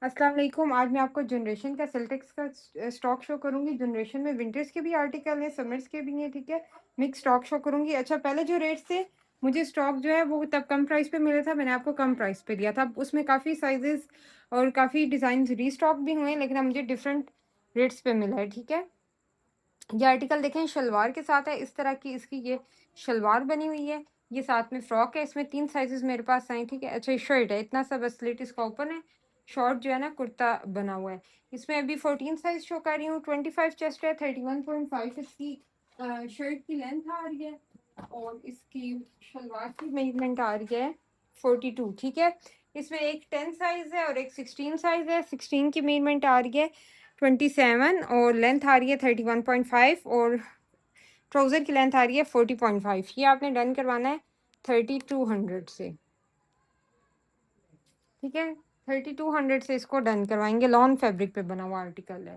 अस्सलाम वालेकुम। आज मैं आपको जनरेशन का सिल्टेक्स का स्टॉक शो करूँगी। जनरेशन में विंटर्स के भी आर्टिकल हैं, समर्स के भी हैं, ठीक है? मिक्स स्टॉक शो करूँगी। अच्छा, पहले जो रेट्स थे, मुझे स्टॉक जो है वो तब कम प्राइस पे मिला था, मैंने आपको कम प्राइस पे दिया था। अब उसमें काफ़ी साइज़ेज़ और काफ़ी डिज़ाइन्स रीस्टॉक भी हुए हैं, लेकिन अब मुझे डिफरेंट रेट्स पे मिला है, ठीक है? ये आर्टिकल देखें, शलवार के साथ है, इस तरह की इसकी ये शलवार बनी हुई है। ये साथ में फ्रॉक है, इसमें 3 साइज़ेज़ मेरे पास आए, ठीक है? अच्छा, ये शर्ट है, इतना सा बस स्लिट इसका ओपन है। शॉर्ट जो है ना, कुर्ता बना हुआ है। इसमें अभी 14 साइज़ शो कर रही हूँ, 25 चेस्ट है, 31.5 इसकी शर्ट की लेंथ आ रही है और इसकी शलवार की मेजरमेंट आ रही है 42, ठीक है? इसमें एक 10 साइज़ है और एक 16 साइज़ है। 16 की मेजरमेंट आ रही है 27 और लेंथ आ रही है 31.5 और ट्राउज़र की लेंथ आ रही है 40.5। ये आपने डन करवाना है 3200 से, ठीक है? 3200 से इसको डन करवाएंगे। लॉन फैब्रिक पे बना हुआ आर्टिकल है।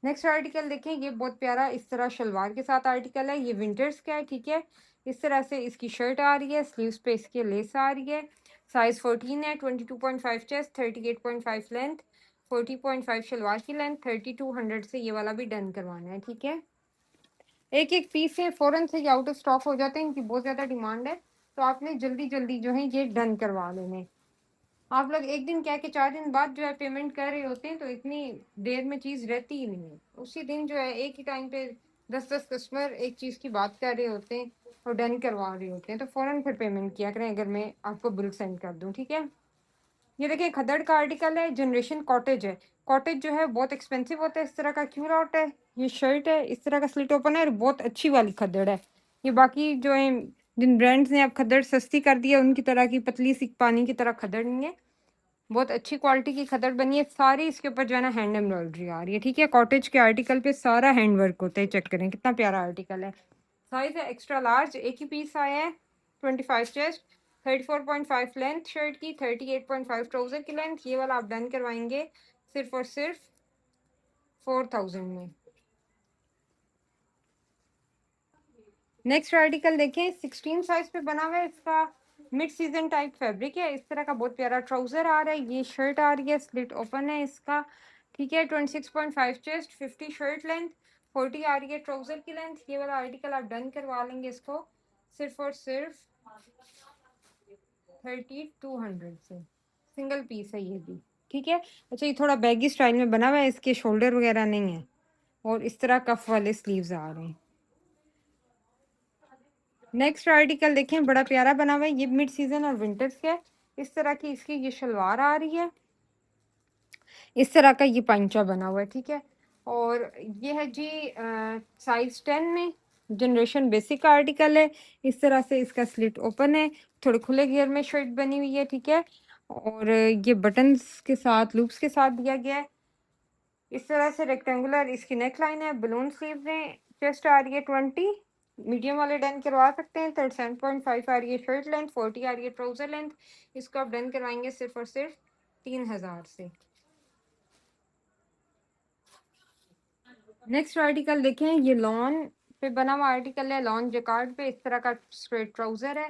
नेक्स्ट आर्टिकल देखें, ये बहुत प्यारा इस तरह शलवार के साथ आर्टिकल है। ये विंटर्स का है, ठीक है? इस तरह से इसकी शर्ट आ रही है, स्लीव्स पे इसके लेस आ रही है। साइज 14 है, 22.5 चेस्ट, 38.5 लेंथ, 40.5 शलवार की लेंथ। 3200 से ये वाला भी डन करवाना है, ठीक है? एक एक पीस से फ़ौरन से ये आउट ऑफ स्टॉक हो जाते हैं, इनकी बहुत ज़्यादा डिमांड है, तो आपने जल्दी जल्दी जो है ये डन करवा लेने। आप लोग एक दिन क्या कि 4 दिन बाद जो है पेमेंट कर रहे होते हैं, तो इतनी देर में चीज़ रहती ही नहीं है। उसी दिन जो है एक ही टाइम पे 10-10 कस्टमर एक चीज़ की बात कर रहे होते हैं और डन करवा रहे होते हैं, तो फ़ौरन फिर पेमेंट किया करें अगर मैं आपको बिल सेंड कर दूँ, ठीक है? ये देखिए, खद्दड़ का आर्टिकल है, जनरेशन कॉटेज है। कॉटेज जो है बहुत एक्सपेंसिव होता है, इस तरह का क्यू आउट है। ये शर्ट है, इस तरह का स्लिट ओपन है और बहुत अच्छी वाली खद्दड़ है। ये बाकी जो है, जिन ब्रांड्स ने अब खद्दड़ सस्ती कर दी है, उनकी तरह की पतली सी पानी की तरह खद्दड़ नहीं है। बहुत अच्छी क्वालिटी की खद्दड़ बनी है। सारी इसके ऊपर जो है ना हैंड एम्ब्रॉयडरी आ रही है, ठीक है? कॉटेज के आर्टिकल पे सारा हैंड वर्क होता है। चेक करें कितना प्यारा आर्टिकल है। साइज है एक्स्ट्रा लार्ज, एक ही पीस आया है। 25 चेस्ट, 34.5 लेंथ शर्ट की, 38.5 ट्राउजर की लेंथ। ये वाला आप डन करवाएंगे सिर्फ और सिर्फ 4000 में। नेक्स्ट आर्टिकल देखें, 16 साइज पे बना हुआ है। इसका मिड सीजन टाइप फैब्रिक है। इस तरह का बहुत प्यारा ट्राउजर आ रहा है। ये शर्ट आ रही है, स्लिट ओपन है इसका, ठीक है? 26.5 चेस्ट, 50 शर्ट लेंथ, 40 आ रही है ट्राउजर की लेंथ। ये वाला आर्टिकल आप डन करवा लेंगे इसको सिर्फ और सिर्फ 3200 से। सिंगल पीस है ये भी, ठीक है? अच्छा, ये थोड़ा बैगी स्टाइल में बना हुआ है, इसके शोल्डर वगैरह नहीं है और इस तरह कफ वाले स्लीव्स आ रहे हैं। नेक्स्ट आर्टिकल देखें, बड़ा प्यारा बना हुआ है। ये मिड सीजन और विंटर्स का है। इस तरह की इसकी ये शलवार आ रही है, इस तरह का ये पंचा बना हुआ है, ठीक है? और ये है जी साइज 10 में। जनरेशन बेसिक का आर्टिकल है। इस तरह से इसका स्लिट ओपन है, थोड़े खुले घेर में शर्ट बनी हुई है, ठीक है? और ये बटन्स के साथ, लूप्स के साथ दिया गया है। इस तरह से रेक्टेंगुलर इसकी नेक लाइन है, बलून स्लीव्स हैं। चेस्ट आ रही है 20, मीडियम वाले डन करवा सकते हैं। 37.5 आ रही है शर्ट लेंथ, 40 आ रही है ट्राउजर लेंथ। इसको आप डन करवाएंगे सिर्फ और सिर्फ 3000 से। नेक्स्ट आर्टिकल देखें, ये लॉन पे बना हुआ आर्टिकल है। लॉन जैकार्ड पे इस तरह का स्ट्रेट ट्राउजर है।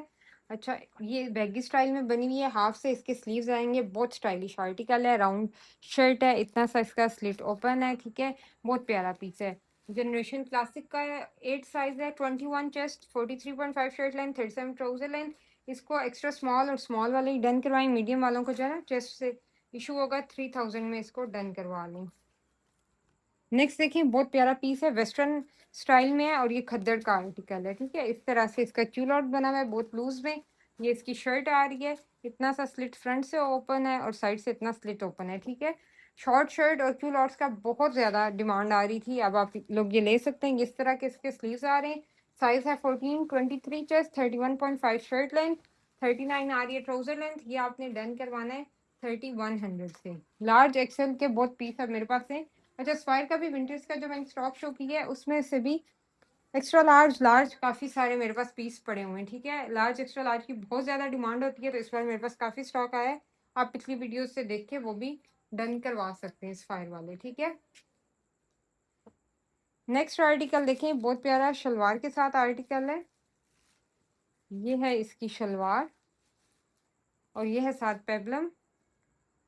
अच्छा, ये बैगी स्टाइल में बनी हुई है, हाफ से इसके स्लीव्स आएंगे। बहुत स्टाइलिश आर्टिकल है, राउंड शर्ट है, इतना सा इसका स्लिट ओपन है, ठीक है? बहुत प्यारा पीस है। जनरेशन क्लासिक का है, 8 साइज है, 21 chest, 43.5 shirt length, 37 trouser length. इसको एक्स्ट्रा स्मॉल और स्मॉल वाले ही डन करवाएं। मीडियम वालों को जो है ना चेस्ट से इशू होगा, 3000 में इसको डन करवा लें। नेक्स्ट देखिए, बहुत प्यारा पीस है, वेस्टर्न स्टाइल में है और ये खद्दड़ का आर्टिकल है, ठीक है? इस तरह से इसका क्यूलॉट बना हुआ है, बहुत लूज में। ये इसकी शर्ट आ रही है, इतना सा स्लिट फ्रंट से ओपन है और साइड से इतना स्लिट ओपन है, ठीक है? शॉर्ट शर्ट और क्यूलॉट्स का बहुत ज़्यादा डिमांड आ रही थी, अब आप लोग ये ले सकते हैं। इस तरह के इसके स्लीव्स आ रहे हैं। साइज है 14, 23 चेस्ट, 31.5 शर्ट लेंथ, 39 आ रही है ट्राउजर लेंथ। ये आपने डन करवाना है 3100 से। लार्ज एक्सेल के बहुत पीस अब मेरे पास है। अच्छा, स्क्वायर का भी विंटर्स का जो मैंने स्टॉक शो किया है, उसमें से भी एक्स्ट्रा लार्ज लार्ज काफ़ी सारे मेरे पास पीस पड़े हुए हैं, ठीक है? लार्ज एक्स्ट्रा लार्ज की बहुत ज़्यादा डिमांड होती है, तो इस बार मेरे पास काफ़ी स्टॉक आया है। आप पिछली वीडियो से देख के वो भी डन करवा सकते हैं स्क्वायर वाले, ठीक है? नेक्स्ट आर्टिकल देखें, बहुत प्यारा शलवार के साथ आर्टिकल है। ये है इसकी शलवार और ये है साथ पेबलम।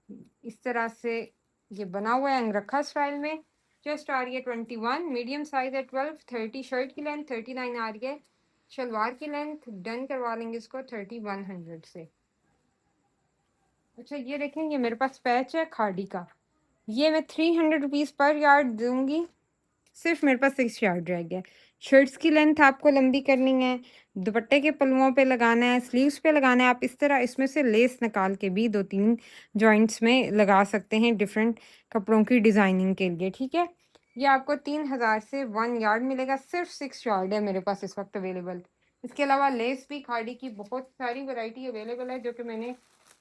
इस तरह से ये बना हुआ है अंगरखा स्टाइल में। चेस्ट आ रही है 21, मीडियम साइज है 12, 30 शर्ट की लेंथ, 39 आ रही है शलवार की लेंथ। डन करवा लेंगे इसको 3100 से। अच्छा ये देखें, ये मेरे पास पैच है खाड़ी का, ये मैं 300 रुपीज़ पर यार्ड दूंगी। सिर्फ मेरे पास 6 यार्ड रह गया। शर्ट्स की लेंथ आपको लंबी करनी है, दुपट्टे के पल्लुओं पे लगाना है, स्लीव्स पे लगाना है। आप इस तरह इसमें से लेस निकाल के भी 2-3 जॉइंट्स में लगा सकते हैं डिफरेंट कपड़ों की डिज़ाइनिंग के लिए, ठीक है। ये आपको 3000 से 1 यार्ड मिलेगा। सिर्फ 6 यार्ड है मेरे पास इस वक्त अवेलेबल। इसके अलावा लेस भी खाड़ी की बहुत सारी वैरायटी अवेलेबल है, जो कि मैंने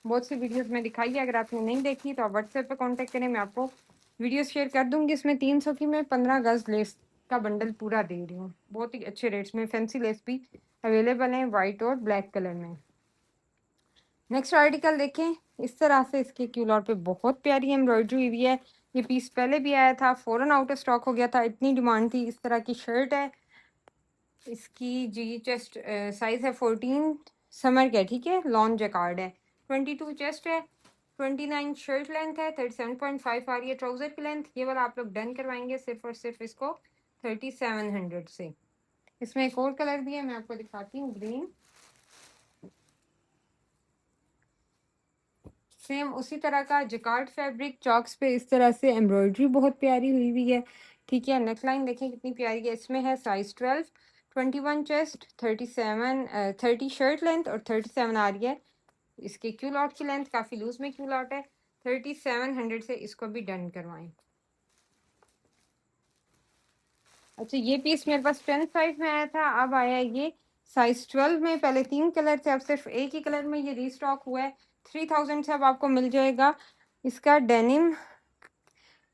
बहुत सी वीडियोस में दिखाई है। अगर आपने नहीं देखी तो आप व्हाट्सएप पे कांटेक्ट करें, मैं आपको वीडियोस शेयर कर दूंगी। इसमें 300 की मैं 15 गज लेस का बंडल पूरा दे रही हूँ, बहुत ही अच्छे रेट्स में। फैंसी लेस भी अवेलेबल है वाइट और ब्लैक कलर में। नेक्स्ट आर्टिकल देखें, इस तरह से इसके क्यूलर पे बहुत प्यारी एम्ब्रॉयडरी हुई है। ये पीस पहले भी आया था, फौरन आउट ऑफ स्टॉक हो गया था, इतनी डिमांड थी। इस तरह की शर्ट है इसकी जी। चेस्ट साइज है 14, समर का, ठीक है। लॉन्ग जैकार्ड है। 22 चेस्ट है, 29 शर्ट लेंथ है, 37.5 आ रही है ट्राउजर की लेंथ। ये वाला आप लोग डन करवाएंगे सिर्फ और सिर्फ इसको 3700 से। इसमें एक और कलर भी है, मैं आपको दिखाती हूँ, ग्रीन। सेम उसी तरह का जकार्ड फैब्रिक, चॉक्स पे इस तरह से एम्ब्रॉयडरी बहुत प्यारी हुई है, ठीक है। नेकलाइन देखें कितनी प्यारी है। इसमें है साइज 12, 21 चेस्ट, 30 शर्ट लेंथ और 37 आ रही है इसके क्यू लॉट की लेंथ। काफ़ी लूज में क्यू लॉट है। 3700 से इसको भी डन करवाएं। अच्छा ये पीस मेरे पास 10 साइज में आया था, अब आया है ये साइज 12 में। पहले 3 कलर थे, अब सिर्फ एक ही कलर में ये रीस्टॉक हुआ है। 3000 से अब आपको मिल जाएगा। इसका डेनिम,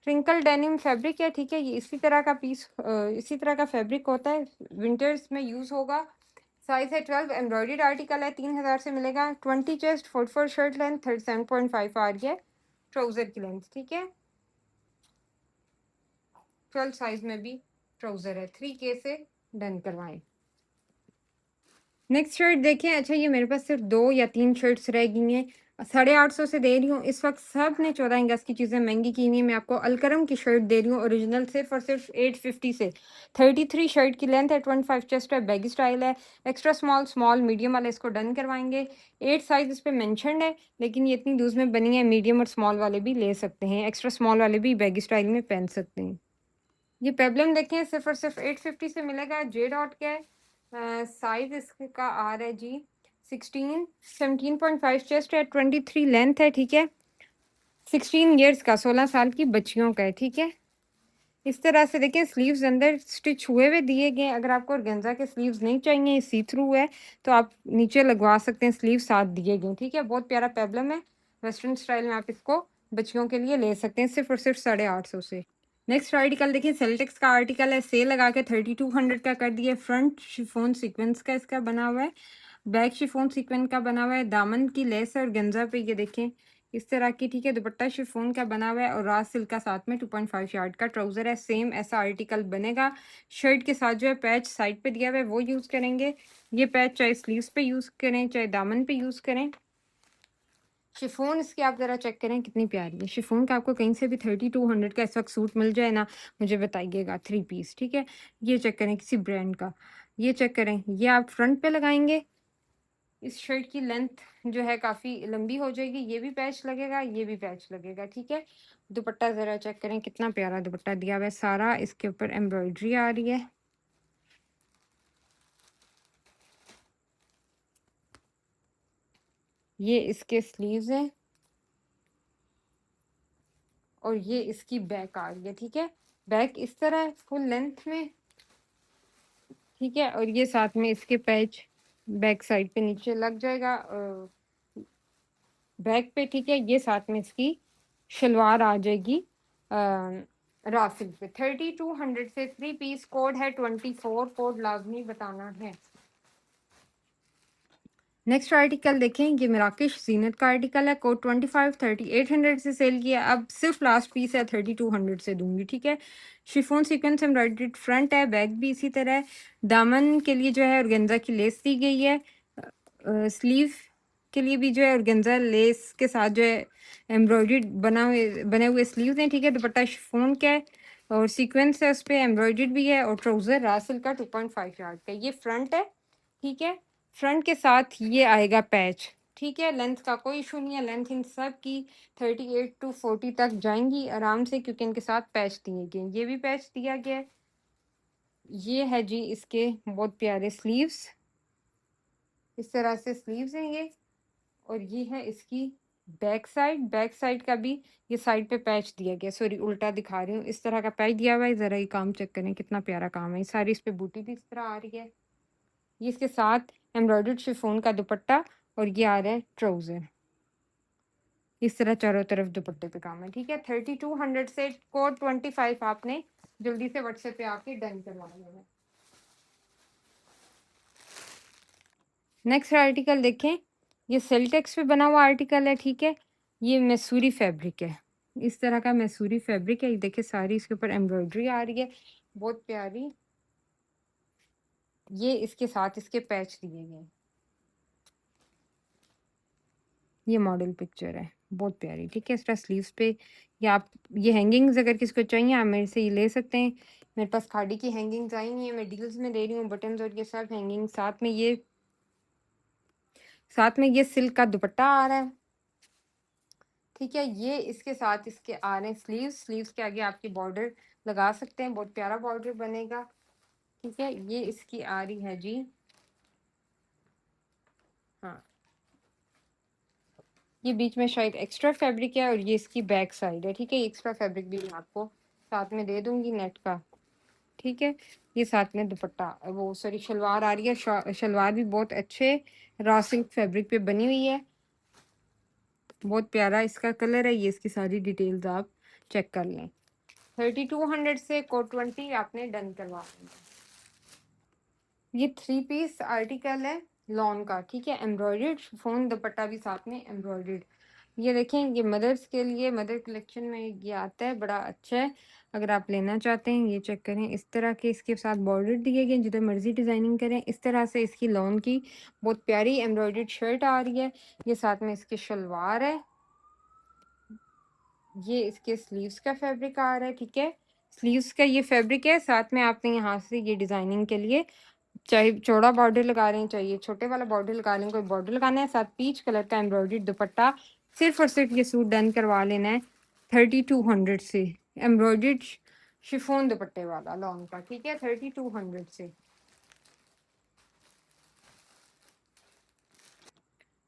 ट्रिंकल डेनिम फैब्रिक है, ठीक है। ये इसी तरह का पीस, इसी तरह का फैब्रिक होता है, विंटर्स में यूज़ होगा। साइज है 12, एम्ब्रॉयडर्ड आर्टिकल है, 3000 से मिलेगा। 20 चेस्ट, 44 शर्ट लेंथ, 37.5 आ रही है ट्राउजर की लेंथ, ठीक है। 12 साइज में भी ट्राउजर है। 3K से डन करवाएं। नेक्स्ट शर्ट देखें। अच्छा ये मेरे पास सिर्फ 2 या 3 शर्ट्स रह गई हैं, 850 से दे रही हूँ इस वक्त। सब ने 14 गज की चीज़ें महंगी की हुई हैं। मैं आपको अलकरम की शर्ट दे रही हूँ ओरिजिनल, सिर्फ और सिर्फ 850 से। 33 शर्ट की लेंथ है, 25 चेस्ट है, बैगी स्टाइल है। एक्स्ट्रा स्मॉल, स्मॉल, मीडियम वाले इसको डन करवाएंगे। 8 साइज इस पर मैंशनड है, लेकिन ये इतनी लूज में बनी है, मीडियम और स्मॉल वाले भी ले सकते हैं, एक्स्ट्रा स्मॉल वाले भी बैगी स्टाइल में पहन सकते हैं। ये पेबलम देखें, सिर्फ और सिर्फ 850 से मिलेगा। जे डॉट का है, साइज इसका आ रहा है जी 16, 17.5 चेस्ट है, 23 लेंथ है, ठीक है। 16 ईयर्स का, 16 साल की बच्चियों का है, ठीक है। इस तरह से देखें, स्लीव्स अंदर स्टिच हुए हुए दिए गए। अगर आपको ऑर्गेन्जा के स्लीव्स नहीं चाहिए, सी थ्रू है, तो आप नीचे लगवा सकते हैं, स्लीव साथ दिए गए, ठीक है। बहुत प्यारा पेबलम है, वेस्टर्न स्टाइल में आप इसको बच्चियों के लिए ले सकते हैं, सिर्फ और सिर्फ 850 से। नेक्स्ट आर्टिकल देखिए, सेल्टेक्स का आर्टिकल है, सेल लगा के 3200 का कर दिया। फ्रंट शिफोन सीक्वेंस का इसका बना हुआ है, बैक शिफोन सीक्वेंस का बना हुआ है। दामन की लेस और गंजा पे ये देखें इस तरह की, ठीक है। दुपट्टा शिफोन का बना हुआ है और राज सिल्क का साथ में 2.5 यार्ड का ट्राउजर है। सेम ऐसा आर्टिकल बनेगा। शर्ट के साथ जो है पैच साइड पे दिया हुआ है वो यूज़ करेंगे। ये पैच चाहे स्लीव्स पे यूज़ करें, चाहे दामन पे यूज़ करें। शिफोन इसकी आप ज़रा चेक करें कितनी प्यारी है। शिफोन का आपको कहीं से भी 3200 का इस वक्त सूट मिल जाए ना, मुझे बताइएगा। 3 पीस, ठीक है। ये चेक करें किसी ब्रांड का, ये चेक करें। ये आप फ्रंट पे लगाएंगे, इस शर्ट की लेंथ जो है काफ़ी लंबी हो जाएगी। ये भी पैच लगेगा, ये भी पैच लगेगा, ठीक है। दुपट्टा ज़रा चेक करें कितना प्यारा दुपट्टा दिया हुआ है, सारा इसके ऊपर एम्ब्रॉयडरी आ रही है। ये इसके स्लीव्स हैं और ये इसकी बैक आ रही है, ठीक है। बैक इस तरह फुल लेंथ में, ठीक है। और ये साथ में इसके पैच बैक साइड पे नीचे लग जाएगा बैक पे, ठीक है। ये साथ में इसकी शलवार आ जाएगी राफिल पे। 3200 से 3 पीस। कोड है 24, कोड लाजमी बताना है। नेक्स्ट आर्टिकल देखें, ये मराकेश जीनत का आर्टिकल है। कोड 25, 3800 से सेल किया, अब सिर्फ लास्ट पीस है 3200 से दूंगी, ठीक है। शिफोन सीक्वेंस एम्ब्रॉयडर्ड फ्रंट है, बैक भी इसी तरह है। दामन के लिए जो है ऑर्गेन्जा की लेस दी गई है। स्लीव के लिए भी जो है ऑर्गेन्जा लेस के साथ जो है एम्ब्रॉयडर्ड बने हुए स्लीव्स हैं, ठीक है। दुपट्टा शिफॉन का है और सीक्वेंस है उस पे, एम्ब्रॉयडर्ड भी है और ट्राउजर रासल का 2.5 यार्ड का। ये फ्रंट है, ठीक है। फ्रंट के साथ ये आएगा पैच, ठीक है। लेंथ का कोई इशू नहीं है, लेंथ इन सब की 38 to 40 तक जाएंगी आराम से, क्योंकि इनके साथ पैच दिए गए। ये भी पैच दिया गया है। ये है जी इसके बहुत प्यारे स्लीव्स, इस तरह से स्लीव्स हैं ये। और ये है इसकी बैक साइड, बैक साइड का भी ये साइड पे पैच दिया गया, सॉरी उल्टा दिखा रही हूँ, इस तरह का पैच दिया हुआ है। जरा ये काम चेक करें, कितना प्यारा काम है। ये सारी इस पे बूटी भी इस तरह आ रही है। ये इसके साथ एम्ब्रॉयडर्ड शिफॉन का दुपट्टा और ये आ रहा है ट्राउजर, इस तरह चारों तरफ दुपट्टे पे काम है, ठीक है। 3200 से कोड 25 आपने जल्दी से व्हाट्सएप पे आके डन करवा लेना। नेक्स्ट आर्टिकल देखें, ये सेल्टेक्स पे बना हुआ आर्टिकल है, ठीक है। ये मैसूरी फैब्रिक है, इस तरह का मैसूरी फैब्रिक है। ये देखिए सारी इसके ऊपर एम्ब्रॉयडरी आ रही है, बहुत प्यारी। ये इसके साथ इसके पैच दिए गए, ये मॉडल पिक्चर है, बहुत प्यारी, ठीक है। इसका स्लीव्स पे या आप ये हैंगिंग्स अगर किसको चाहिए आप मेरे से ये ले सकते हैं। मेरे पास खाड़ी की हैंगिंग्स आई हुई है, मैं डील्स में दे रही हूँ, बटन्स और ये सब हैंगिंग। साथ में ये सिल्क का दुपट्टा आ रहा है, ठीक है। ये इसके साथ इसके आ रहे हैं स्लीव्स, स्लीव्स के आगे आपकी बॉर्डर लगा सकते हैं, बहुत प्यारा बॉर्डर बनेगा, ठीक है। ये इसकी आ रही है जी, हाँ, ये बीच में शायद एक्स्ट्रा फैब्रिक है और ये इसकी बैक साइड है, ठीक है। एक्स्ट्रा फैब्रिक भी मैं आपको साथ में दे दूंगी नेट का, ठीक है। ये साथ में दुपट्टा वो सॉरी शलवार आ रही है, शलवार भी बहुत अच्छे रॉ सिल्क फैब्रिक पे बनी हुई है, बहुत प्यारा इसका कलर है। ये इसकी सारी डिटेल्स आप चेक कर लें। 3200 से कोड 20 आपने डन करवा देना। ये 3 पीस आर्टिकल है लॉन का, ठीक है। एम्ब्रॉयडर्ड शिफॉन दुपट्टा भी साथ में एम्ब्रॉयडर्ड। ये देखें, ये मदर्स के लिए मदर कलेक्शन में ये आता है, बड़ा अच्छा है। अगर आप लेना चाहते हैं ये चेक करें, इस तरह के इसके साथ बॉर्डर दिए गए, जिधर मर्जी डिजाइनिंग करें। इस तरह से इसकी लॉन की बहुत प्यारी एम्ब्रॉयडर्ड शर्ट आ रही है। ये साथ में इसके शलवार है, ये इसके स्लीव्स का फैब्रिक आ रहा है, ठीक है। स्लीव्स का ये फैब्रिक है, साथ में आपने यहाँ से ये डिजाइनिंग के लिए चाहे चौड़ा बॉर्डर लगा रहे हैं, चाहिए छोटे वाला बॉर्डर लगा लें, कोई बॉर्डर लगाना है, साथ पीच कलर का एम्ब्रॉयडर्ड दुपट्टा। सिर्फ और सिर्फ ये सूट डन करवा लेना है 3200 से, एम्ब्रॉयडर्ड शिफॉन दुपट्टे वाला लॉन्ग का, ठीक है। 3200 से।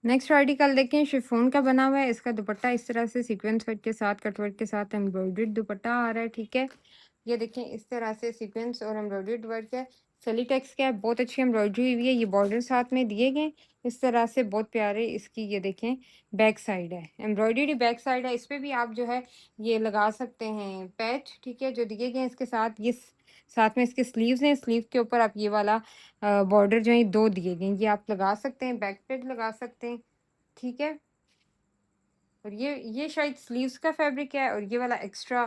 नेक्स्ट आर्टिकल देखें, शिफॉन का बना हुआ है। इसका दुपट्टा इस तरह से सीक्वेंस वर्क के साथ, कट वर्क के साथ एम्ब्रॉयडर्ड दुपट्टा आ रहा है, ठीक है। ये देखें इस तरह से सीक्वेंस और एम्ब्रॉयडर्ड वर्क है, सेलीटेक्स का है, बहुत अच्छी एम्ब्रॉयडरी हुई है। ये बॉर्डर साथ में दिए गए इस तरह से, बहुत प्यारे। इसकी ये देखें बैक साइड है, एम्ब्रॉयडरी बैक साइड है, इस पर भी आप जो है ये लगा सकते हैं पैच, ठीक है, जो दिए गए इसके साथ। ये साथ में इसके स्लीव्स हैं, स्लीव के ऊपर आप ये वाला बॉर्डर जो है 2 दिए गए, ये आप लगा सकते हैं, बैक पे लगा सकते हैं, ठीक है। और ये शायद स्लीव्स का फैब्रिक है और ये वाला एक्स्ट्रा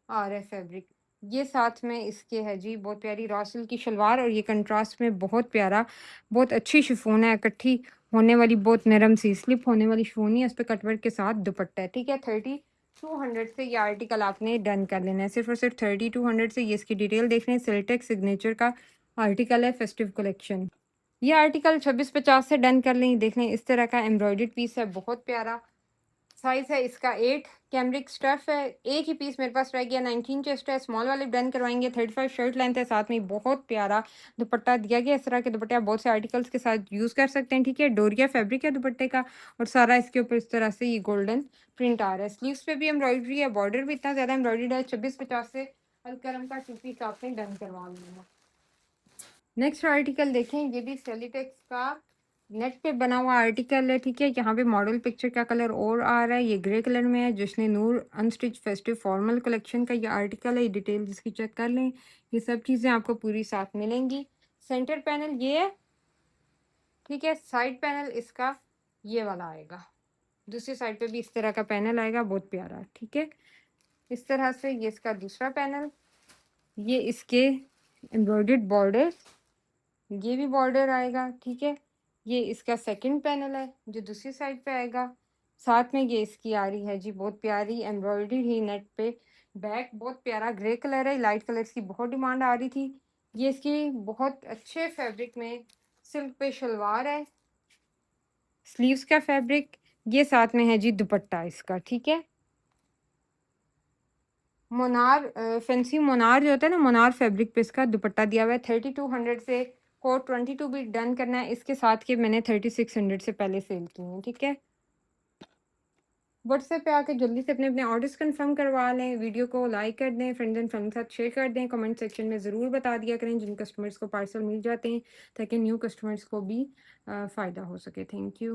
आ रहा है फैब्रिक। ये साथ में इसके है जी बहुत प्यारी रॉ सिल्क की शलवार और ये कंट्रास्ट में बहुत प्यारा, बहुत अच्छी शिफॉन है, इकट्ठी होने वाली, बहुत नरम सी स्लिप होने वाली शिफॉन है, उस पर कटवर्क के साथ दुपट्टा है, ठीक है। 3200 से ये आर्टिकल आपने डन कर लेना है, सिर्फ और सिर्फ 3200 से। ये इसकी डिटेल देख रहे हैं, सिल्टेक्स सिग्नेचर का आर्टिकल है, फेस्टिव कलेक्शन। ये आर्टिकल 2650 से डन कर लें। देख लें इस तरह का एम्ब्रॉयडर्ड पीस है, बहुत प्यारा। साइज है इसका 8, कैमरिक स्टफ है। एक ही पीस मेरे पास रह गया, 19 चेस्ट है, स्मॉल वाले डन करवाएंगे। 35 शर्ट लेंथ है, साथ में बहुत प्यारा दुपट्टा दिया गया। इस तरह के दुपट्टे आप बहुत से आर्टिकल्स के साथ यूज़ कर सकते हैं, ठीक है। डोरिया फैब्रिक है दुपट्टे का और सारा इसके ऊपर इस तरह से ये गोल्डन प्रिंट आ रहा है। स्लीव्स पे भी एम्ब्रॉयडरी है, बॉर्डर भी इतना ज़्यादा एम्ब्रॉयडरी है। 2650 से अलकरम का 2 पीस आपने डन करवा लेना। नेक्स्ट आर्टिकल देखें, ये भी सेलिटेक्स का नेट पे बना हुआ आर्टिकल है, ठीक है। यहाँ पे मॉडल पिक्चर का कलर और आ रहा है, ये ग्रे कलर में है। जश्न नूर अनस्टिच फेस्टिव फॉर्मल कलेक्शन का ये आर्टिकल है। ये डिटेल जिसकी चेक कर लें, ये सब चीज़ें आपको पूरी साथ मिलेंगी। सेंटर पैनल ये है, ठीक है। साइड पैनल इसका ये वाला आएगा, दूसरी साइड पे भी इस तरह का पैनल आएगा, बहुत प्यारा, ठीक है। इस तरह से ये इसका दूसरा पैनल, ये इसके एम्ब्रॉयडर्ड बॉर्डर, ये भी बॉर्डर आएगा, ठीक है। ये इसका सेकंड पैनल है जो दूसरी साइड पे आएगा। साथ में ये इसकी आ रही है जी बहुत प्यारी एम्ब्रॉयडरी ही नेट पे बैक, बहुत प्यारा ग्रे कलर है, लाइट कलर की बहुत डिमांड आ रही थी। ये इसकी बहुत अच्छे फैब्रिक में सिल्क पे शलवार है, स्लीव्स का फैब्रिक, ये साथ में है जी दुपट्टा इसका, ठीक है। मोनार फैंसी मोनार जो होता है ना, मोनार फैब्रिक पे इसका दुपट्टा दिया हुआ है। 3200 से कोट 22 भी डन करना है इसके साथ के मैंने 3600 से पहले सेल की हैं, ठीक है। व्हाट्सएप पे आके जल्दी से अपने अपने ऑर्डर्स कंफर्म करवा लें, वीडियो को लाइक कर दें, फ्रेंड्स एंड फैमिली के साथ शेयर कर दें, कमेंट सेक्शन में ज़रूर बता दिया करें जिन कस्टमर्स को पार्सल मिल जाते हैं, ताकि न्यू कस्टमर्स को भी फ़ायदा हो सके। Thank you.